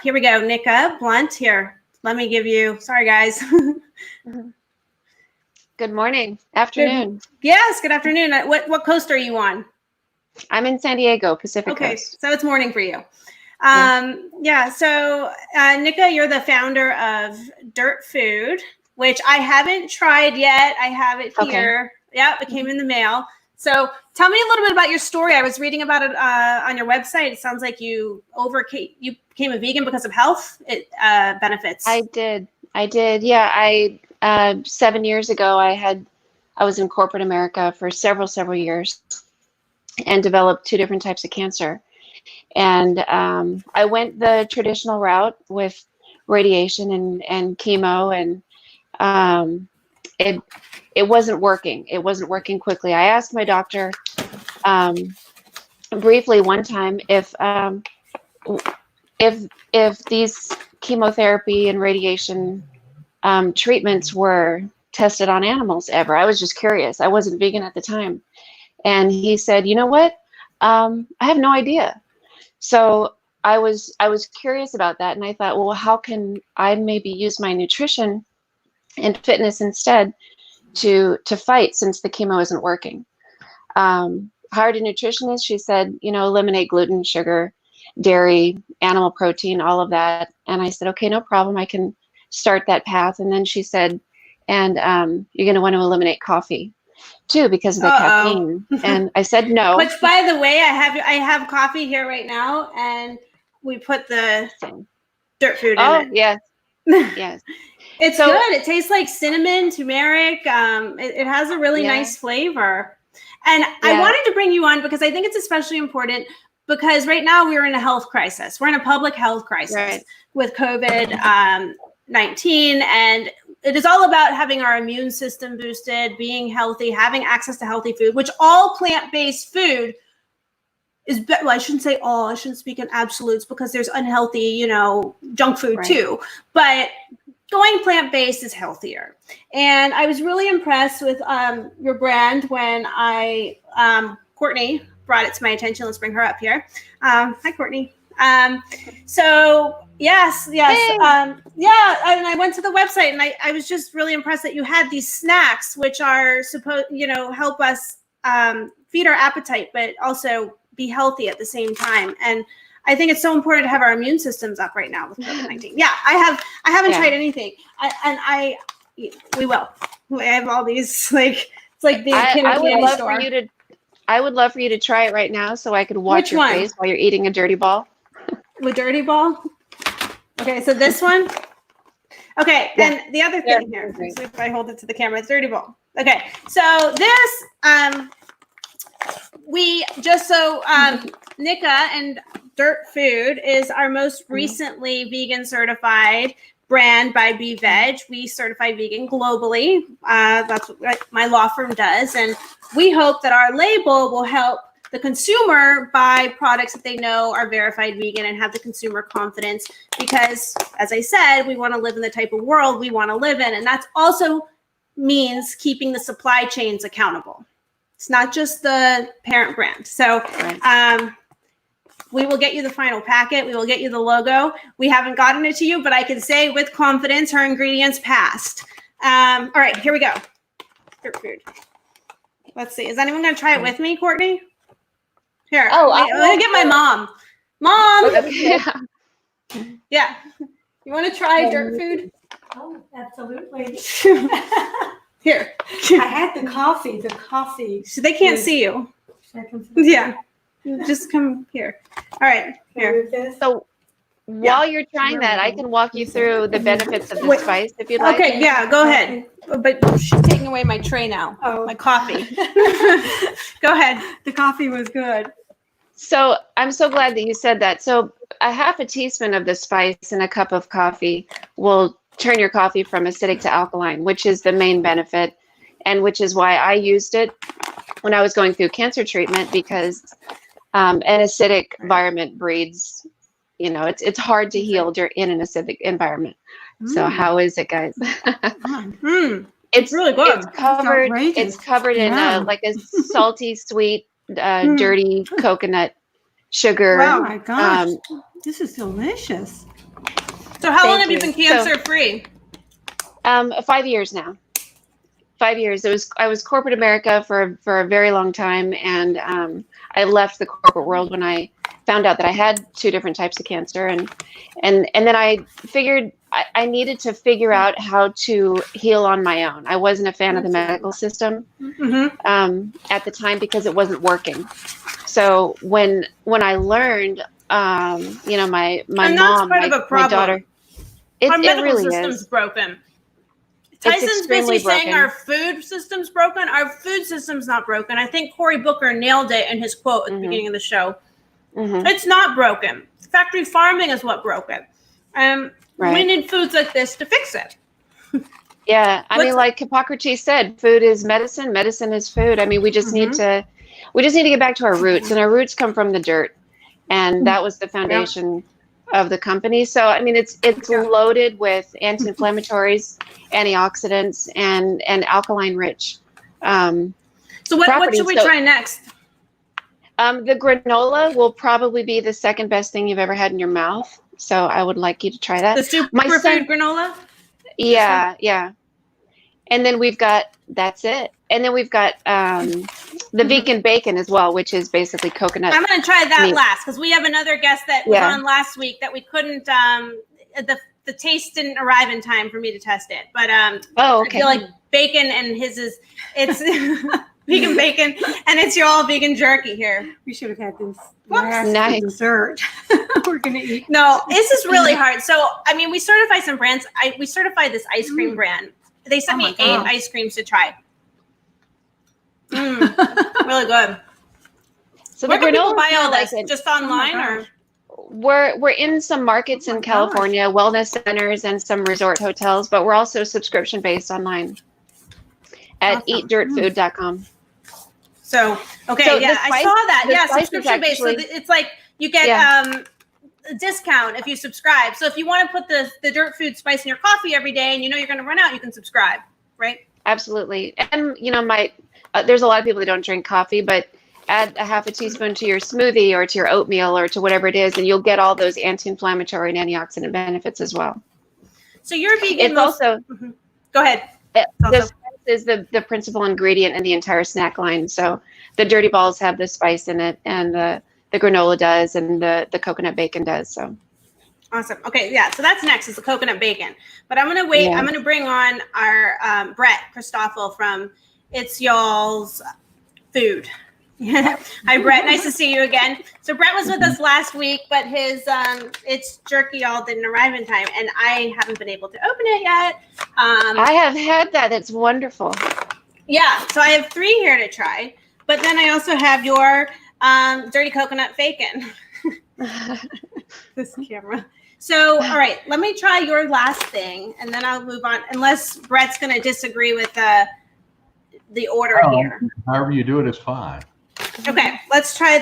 here we go. Nikka Blunt here. Let me give you, sorry guys. Good morning, afternoon. Yes, good afternoon. What coast are you on? I'm in San Diego, Pacific Coast. So it's morning for you. So Nikka, you're the founder of Dirt Food, which I haven't tried yet. I have it here. Yeah, it came in the mail. So tell me a little bit about your story. I was reading about it on your website. It sounds like you became a vegan because of health benefits. I did. Yeah, 7 years ago, I was in corporate America for several years and developed 2 different types of cancer. And I went the traditional route with radiation and chemo, and it wasn't working. It wasn't working quickly. I asked my doctor, briefly one time if these chemotherapy and radiation treatments were tested on animals ever. I was just curious. I wasn't vegan at the time. And he said, you know what? I have no idea. So I was curious about that. And I thought, well, how can I maybe use my nutrition and fitness instead to fight, since the chemo isn't working? Hired a nutritionist. She said, eliminate gluten, sugar, dairy, animal protein, all of that. And I said, okay, no problem. I can start that path. And then she said, and you're going to want to eliminate coffee too, because of the caffeine. And I said no. Which, by the way, I have coffee here right now, and we put the dirt food in it. Yes. Yes. It's good. It tastes like cinnamon, turmeric. It has a really nice flavor. And I wanted to bring you on because I think it's especially important, because right now we're in a health crisis. We're in a public health crisis with COVID-19, and it is all about having our immune system boosted, being healthy, having access to healthy food, which all plant-based food is, well, I shouldn't say all, I shouldn't speak in absolutes, because there's unhealthy, junk food too. But going plant-based is healthier. And I was really impressed with your brand when Courtney brought it to my attention. Let's bring her up here. Hi, Courtney. So yes. And I went to the website, and I was just really impressed that you had these snacks, which are supposed, help us feed our appetite, but also be healthy at the same time. And I think it's so important to have our immune systems up right now with COVID-19. Yeah, I haven't tried anything. We will. I have all these, it's like the I would love for you to try it right now, so I could watch your face while you're eating a dirty ball. The dirty ball? Okay, so this one. Okay, and the other thing here, so if I hold it to the camera, it's dirty ball. Okay, so this, Nikka and Dirt Food is our most recently vegan certified brand by Veg. We certify vegan globally. That's what my law firm does. And we hope that our label will help the consumer buy products that they know are verified vegan and have the consumer confidence, because, as I said, we want to live in the type of world we want to live in. And that also means keeping the supply chains accountable. It's not just the parent brand. So we will get you the final packet. We will get you the logo. We haven't gotten it to you, but I can say with confidence her ingredients passed. All right, here we go. Dirt food. Let's see. Is anyone going to try it with me, Courtney? Here. Let me get my mom. Mom! Yeah. You want to try dirt food? Oh, absolutely. Here. I had the coffee. So they can't see you. Yeah. Just come here. All right. Here. So while you're trying that, I can walk you through the benefits of the spice if you'd like. Okay, yeah, go ahead. But she's taking away my tray now. Oh. My coffee. Go ahead. The coffee was good. So I'm so glad that you said that. So a half a teaspoon of the spice in a cup of coffee will turn your coffee from acidic to alkaline, which is the main benefit, and which is why I used it when I was going through cancer treatment, because an acidic environment breeds, it's hard to heal in an acidic environment. So how is it, guys? It's really good. It's covered in like a salty, sweet, dirty coconut sugar. Oh my gosh, this is delicious. So how long have you been cancer free? 5 years now. 5 years. I was corporate America for a very long time, and I left the corporate world when I found out that I had 2 different types of cancer, and then I figured I needed to figure out how to heal on my own. I wasn't a fan of the medical system at the time because it wasn't working. So when I learned, my mom, my daughter, our medical really system's broken. Tyson's busy saying our food system's broken. Our food system's not broken. I think Cory Booker nailed it in his quote at the beginning of the show. It's not broken. Factory farming is what broke it. We need foods like this to fix it. Yeah, I mean, like Hippocrates said, food is medicine, medicine is food. I mean, we just need to, We just need to get back to our roots, and our roots come from the dirt, and that was the foundation of the company. So I mean, it's loaded with anti-inflammatories, antioxidants, and alkaline rich. So what should we try next? The granola will probably be the second best thing you've ever had in your mouth. So I would like you to try that. The superfood granola? Yeah, yeah. And then we've got, that's it. And then we've got the vegan bacon as well, which is basically coconut. I'm going to try that meat. last because we have another guest that was on last week that we couldn't, the taste didn't arrive in time for me to test it. But I feel like bacon and it's vegan bacon and it's your all vegan jerky here. We should have had this nice dessert. We're going to eat. No, this is really hard. So, I mean, we certify some brands. We certified this ice cream brand. They sent me 8 ice creams to try. Really good. So where the can people granola buy all like this? Just online or? We're in some markets in California, wellness centers and some resort hotels, but we're also subscription based online at eatdirtfood.com. So, okay, So yeah, I saw that. Yeah, spice is subscription based. So actually- it's like you get a discount if you subscribe. So if you want to put the dirt food spice in your coffee every day and you know you're going to run out, you can subscribe, right? Absolutely. And, you know, there's a lot of people that don't drink coffee, but add a half a teaspoon to your smoothie or to your oatmeal or to whatever it is, and you'll get all those anti-inflammatory and antioxidant benefits as well. So you're vegan. It's also, go ahead. The spice is the principal ingredient in the entire snack line. So the dirty balls have the spice in it, and the granola does, and the coconut bacon does. So awesome. Okay, yeah. So that's next is the coconut bacon. But I'm gonna wait. Yeah. I'm gonna bring on our Brett Christoffel from It's Y'all's Food. Hi, Brett. Nice to see you again. So Brett was with us last week, but his It's Jerky Y'all didn't arrive in time, and I haven't been able to open it yet. I have had that. It's wonderful. Yeah. So I have 3 here to try, but then I also have your dirty coconut bacon. This camera. So, all right, let me try your last thing, and then I'll move on. Unless Brett's going to disagree with the order here. However you do it is fine. Okay, let's try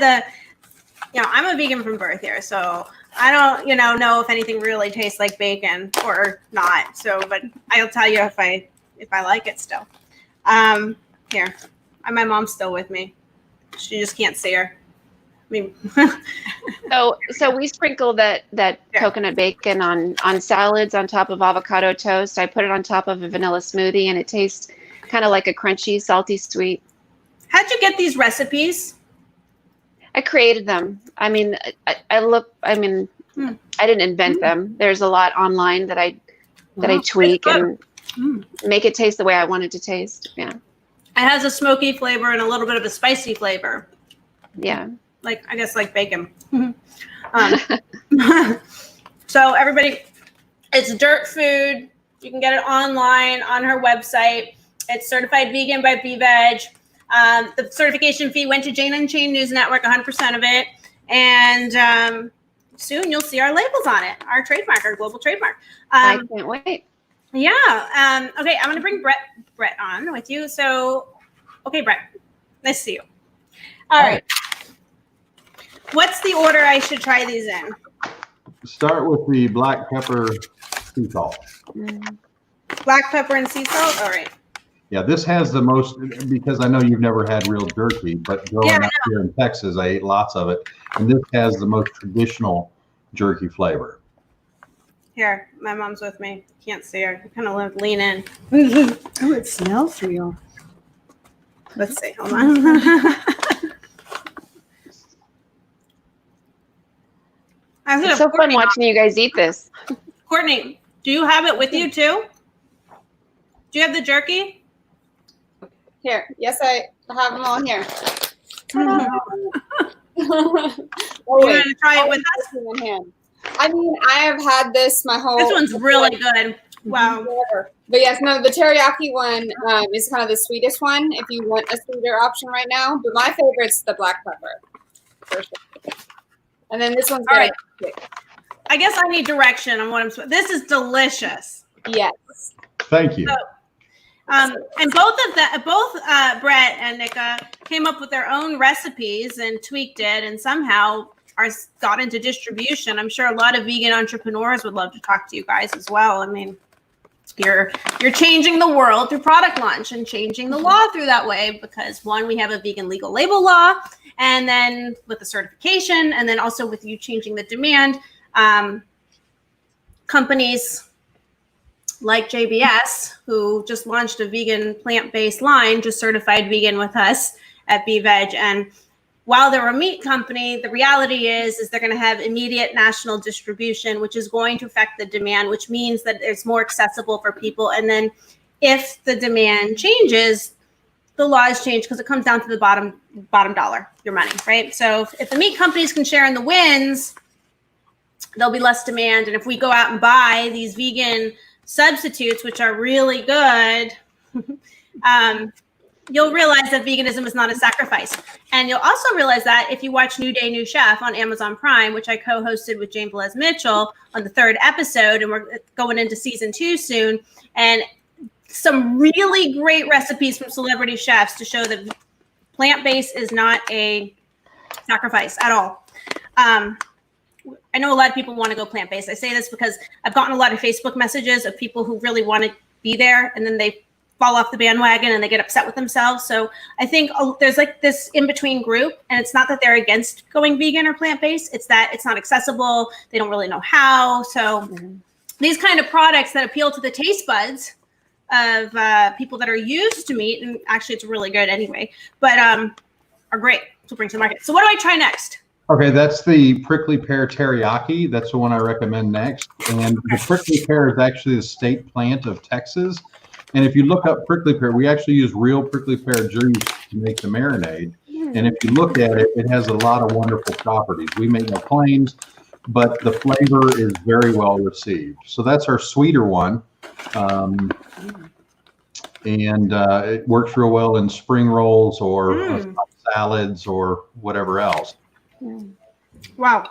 I'm a vegan from birth here, so I don't, know if anything really tastes like bacon or not. So, but I'll tell you if I like it still. Here, my mom's still with me. She just can't see her. I mean, so we sprinkle that coconut bacon on salads, on top of avocado toast. I put it on top of a vanilla smoothie, and it tastes kind of like a crunchy, salty, sweet. How'd you get these recipes? I created them. I mean, I didn't invent them. There's a lot online that I tweak and make it taste the way I want it to taste. Yeah. It has a smoky flavor and a little bit of a spicy flavor. Yeah. I guess like bacon. So everybody, it's Dirt Food. You can get it online on her website. It's certified vegan by BVeg. The certification fee went to Jane Unchained News Network, 100% of it. And soon you'll see our labels on it, our trademark, our global trademark. I can't wait. Yeah. Okay, I'm going to bring Brett on with you. So, okay, Brett, nice to see you. All right. What's the order I should try these in? Start with the black pepper sea salt. Black pepper and sea salt? All right. Yeah, this has the most, because I know you've never had real jerky, but growing up here in Texas, I ate lots of it. And this has the most traditional jerky flavor. Here, my mom's with me. Can't see her. Kind of lean in. Oh, it smells real. Let's see. Hold on. It's so fun watching you guys eat this. Courtney, do you have it with you too? Do you have the jerky? Here. Yes, I have them all here. You're going to try it with us? I mean, I have had this my whole... This one's really good. Wow. But yes, no, the teriyaki one is kind of the sweetest one if you want a sweeter option right now. But my favorite's the black pepper. For sure. And then this one's good. Right. I guess I need direction on what I'm... This is delicious. Yes. Thank you. So, And both Brett and Nikka came up with their own recipes and tweaked it, and somehow got into distribution. I'm sure a lot of vegan entrepreneurs would love to talk to you guys as well. I mean, you're changing the world through product launch and changing the law through that way, because one, we have a vegan legal label law, and then with the certification, and then also with you changing the demand, companies like JBS, who just launched a vegan plant-based line, just certified vegan with us at BVeg. And while they're a meat company, the reality is they're going to have immediate national distribution, which is going to affect the demand, which means that it's more accessible for people. And then if the demand changes, the laws change, because it comes down to the bottom dollar, your money, right? So if the meat companies can share in the wins, there'll be less demand. And if we go out and buy these vegan substitutes, which are really good, you'll realize that veganism is not a sacrifice. And you'll also realize that if you watch New Day, New Chef on Amazon Prime, which I co-hosted with Jane Velez Mitchell on the 3rd episode, and we're going into season 2 soon, and some really great recipes from celebrity chefs to show that plant-based is not a sacrifice at all. I know a lot of people want to go plant-based. I say this because I've gotten a lot of Facebook messages of people who really want to be there, and then they fall off the bandwagon and they get upset with themselves. So I think there's like this in-between group, and it's not that they're against going vegan or plant-based. It's that it's not accessible. They don't really know how. So these kind of products that appeal to the taste buds of people that are used to meat, and actually it's really good anyway, but are great to bring to the market. So what do I try next? Okay, that's the prickly pear teriyaki. That's the one I recommend next. And the prickly pear is actually the state plant of Texas. And if you look up prickly pear, we actually use real prickly pear juice to make the marinade. And if you look at it, it has a lot of wonderful properties. We make no claims, but the flavor is very well received. So that's our sweeter one. It works real well in spring rolls or salads or whatever else. Wow.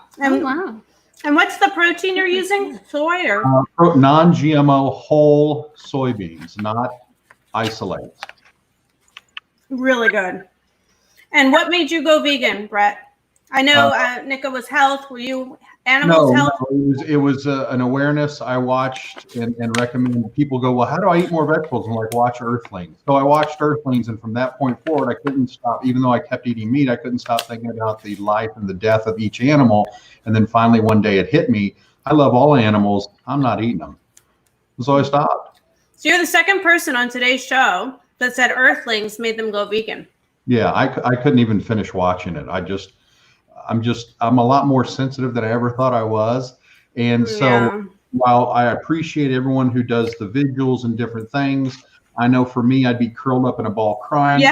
And what's the protein you're using? Soy or? Non-GMO whole soybeans, not isolates. Really good. And what made you go vegan, Brett? I know Nikka was health. Were you animals health? No, it was an awareness. I watched and recommended people go, well, how do I eat more vegetables? And like, watch Earthlings. So I watched Earthlings, and from that point forward, I couldn't stop. Even though I kept eating meat, I couldn't stop thinking about the life and the death of each animal. And then finally one day it hit me. I love all animals. I'm not eating them. So I stopped. So you're the second person on today's show that said Earthlings made them go vegan. Yeah, I couldn't even finish watching it. I'm a lot more sensitive than I ever thought I was. And so while I appreciate everyone who does the vigils and different things, I know for me, I'd be curled up in a ball crying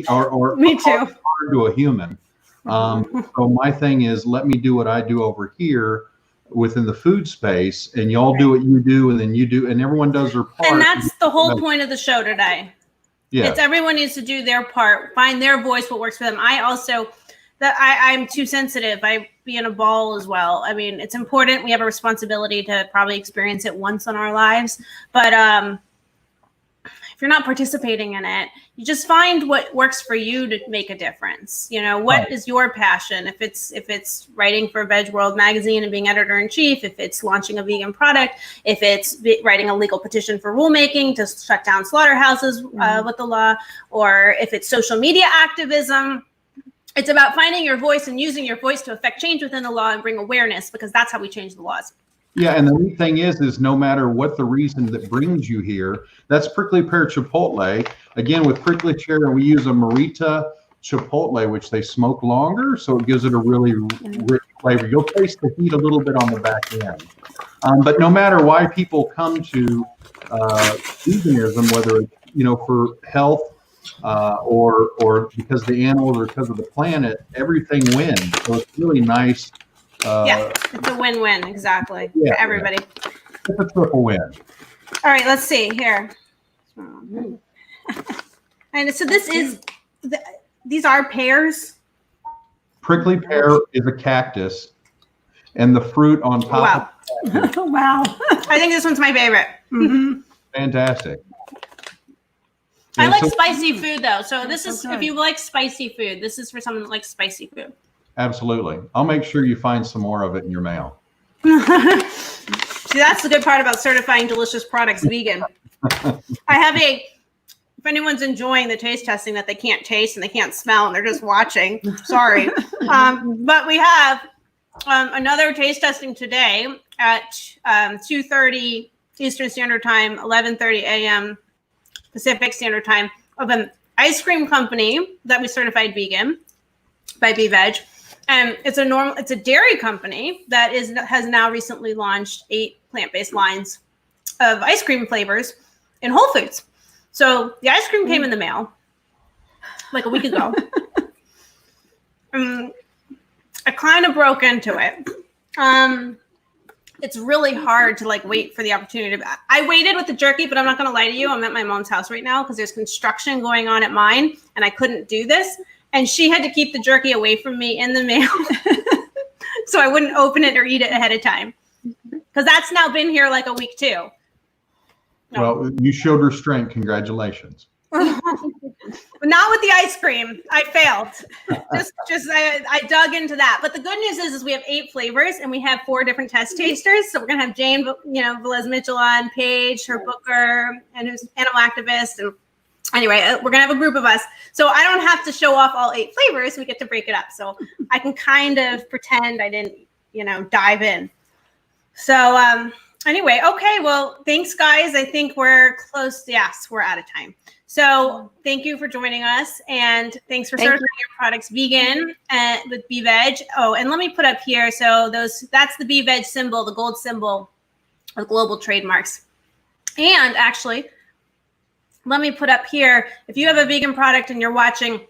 or me too. To a human. So my thing is, let me do what I do over here within the food space, and y'all do what you do, and then you do, and everyone does their part. And that's the whole point of the show today. Yeah. It's everyone needs to do their part, find their voice, what works for them. I'm too sensitive. I be in a ball as well. I mean, it's important. We have a responsibility to probably experience it once in our lives. But if you're not participating in it, you just find what works for you to make a difference. You know, what is your passion? If it's writing for VegWorld magazine and being editor-in-chief, if it's launching a vegan product, if it's writing a legal petition for rulemaking to shut down slaughterhouses with the law, or if it's social media activism. It's about finding your voice and using your voice to affect change within the law and bring awareness, because that's how we change the laws. Yeah, and the neat thing is no matter what the reason that brings you here, that's prickly pear chipotle. Again, with prickly pear, we use a Morita chipotle, which they smoke longer, so it gives it a really rich flavor. You'll taste the heat a little bit on the back end. But no matter why people come to veganism, whether it's for health, or because the animals or because of the planet, everything wins. So it's really nice. It's a win-win, exactly, for everybody. Yeah. It's a triple win. All right, let's see here. And so these are pears. Prickly pear is a cactus, and the fruit on top. Wow. Wow. I think this one's my favorite. Mm-hmm. Fantastic. I And like so- spicy food though. So this so is, good. if you like spicy food, this is for someone that likes spicy food. Absolutely. I'll make sure you find some more of it in your mail. See, that's the good part about certifying delicious products vegan. I have if anyone's enjoying the taste testing that they can't taste and they can't smell and they're just watching, sorry. But we have another taste testing today at 2:30 Eastern Standard Time, 11:30 a.m. Pacific Standard Time of an ice cream company that we certified vegan by Veg. And it's a dairy company that has now recently launched 8 plant-based lines of ice cream flavors in Whole Foods. So the ice cream came in the mail like a week ago. I kind of broke into it. It's really hard to wait for the opportunity. I waited with the jerky, but I'm not going to lie to you. I'm at my mom's house right now because there's construction going on at mine and I couldn't do this. And she had to keep the jerky away from me in the mail so I wouldn't open it or eat it ahead of time. Because that's now been here like a week too. No. Well, you showed restraint. Congratulations. But not with the ice cream. I failed. I dug into that. But the good news is we have 8 flavors and we have 4 different test tasters. So we're gonna have Jane, Velez Mitchell on, Paige, her booker, and who's animal activist. And anyway, we're gonna have a group of us. So I don't have to show off all 8 flavors. We get to break it up. So I can kind of pretend I didn't, dive in. So anyway, okay. Well, thanks guys. I think we're close. Yes, we're out of time. So thank you for joining us, and thanks for certifying your products vegan with Veg. Oh, and let me put up here. So that's the Veg symbol, the gold symbol of global trademarks. And actually, let me put up here, if you have a vegan product and you're watching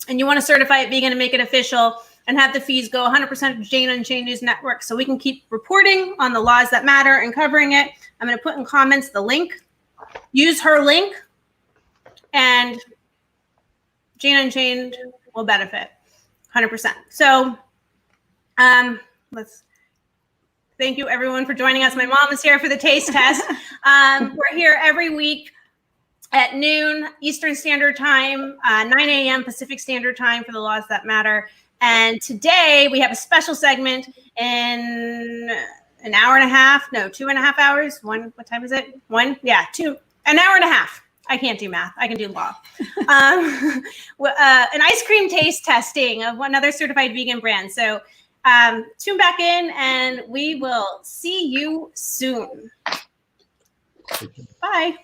and you want to certify it vegan and make it official and have the fees go 100% to Jane Unchained News Network so we can keep reporting on the laws that matter and covering it, I'm going to put in comments the link. Use her link. And Jane Unchained will benefit 100%. So thank you everyone for joining us. My mom is here for the taste test. We're here every week at noon Eastern Standard Time, 9 a.m. Pacific Standard Time for the laws that matter. And today we have a special segment in an hour and a half. No, 2.5 hours. What time is it? 1? Yeah, 2. An hour and a half. I can't do math. I can do law. An ice cream taste testing of another certified vegan brand. So tune back in and we will see you soon. Bye.